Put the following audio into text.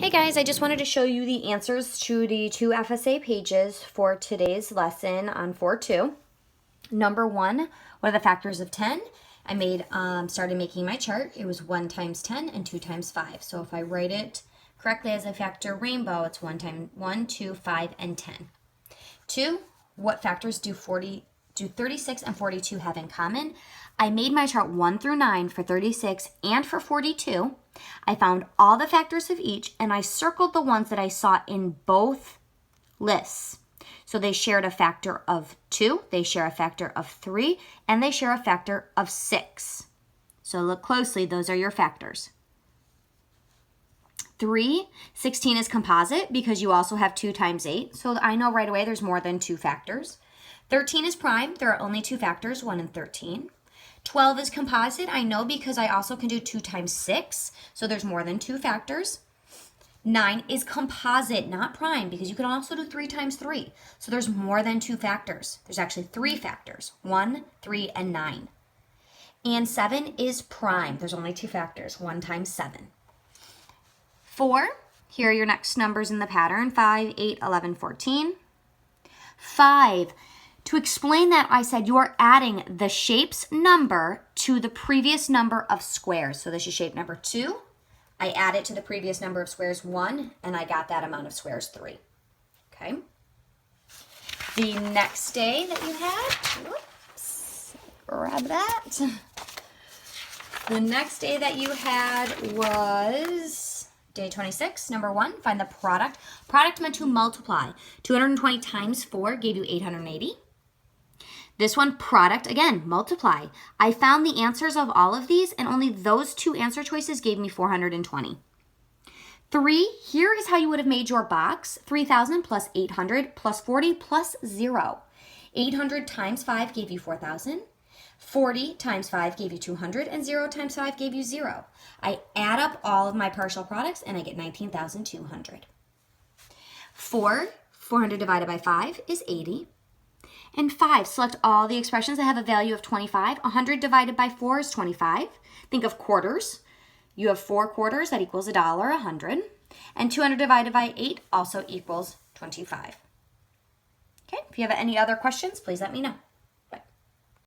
Hey guys, I just wanted to show you the answers to the two FSA pages for today's lesson on 4-2. Number 1, what are the factors of 10? I started making my chart. It was 1 times 10 and 2 times 5. So if I write it correctly as a factor rainbow, it's 1 times 1, 2, 5, and 10. 2, what factors do 36 and 42 have in common? I made my chart 1 through 9 for 36 and for 42. I found all the factors of each and I circled the ones that I saw in both lists. So they shared a factor of 2, they share a factor of 3, and they share a factor of 6. So look closely, those are your factors. 3, 16 is composite because you also have 2 times 8. So I know right away there's more than 2 factors. 13 is prime. There are only 2 factors, 1 and 13. 12 is composite. I know because I also can do 2 times 6. So there's more than 2 factors. 9 is composite, not prime, because you can also do 3 times 3. So there's more than 2 factors. There's actually 3 factors, 1, 3, and 9. And 7 is prime. There's only 2 factors, 1 times 7. 4, here are your next numbers in the pattern, 5, 8, 11, 14. 5, to explain that, I said you are adding the shape's number to the previous number of squares. So this is shape number 2. I add it to the previous number of squares, 1, and I got that amount of squares, 3. Okay. The next day that you had, whoops, grab that. The next day that you had was day 26, number 1, find the product. Product meant to multiply. 220 times 4 gave you 880. This one, product, again, multiply. I found the answers of all of these, and only those 2 answer choices gave me 420. 3, here is how you would have made your box. 3,000 plus 800 plus 40 plus 0. 800 times 5 gave you 4,000. 40 times 5 gave you 200, and 0 times 5 gave you 0. I add up all of my partial products, and I get 19,200. 400 divided by 5 is 80. And 5, select all the expressions that have a value of 25. 100 divided by 4 is 25. Think of quarters. You have 4 quarters, that equals $1, 100. And 200 divided by 8 also equals 25. Okay, if you have any other questions, please let me know.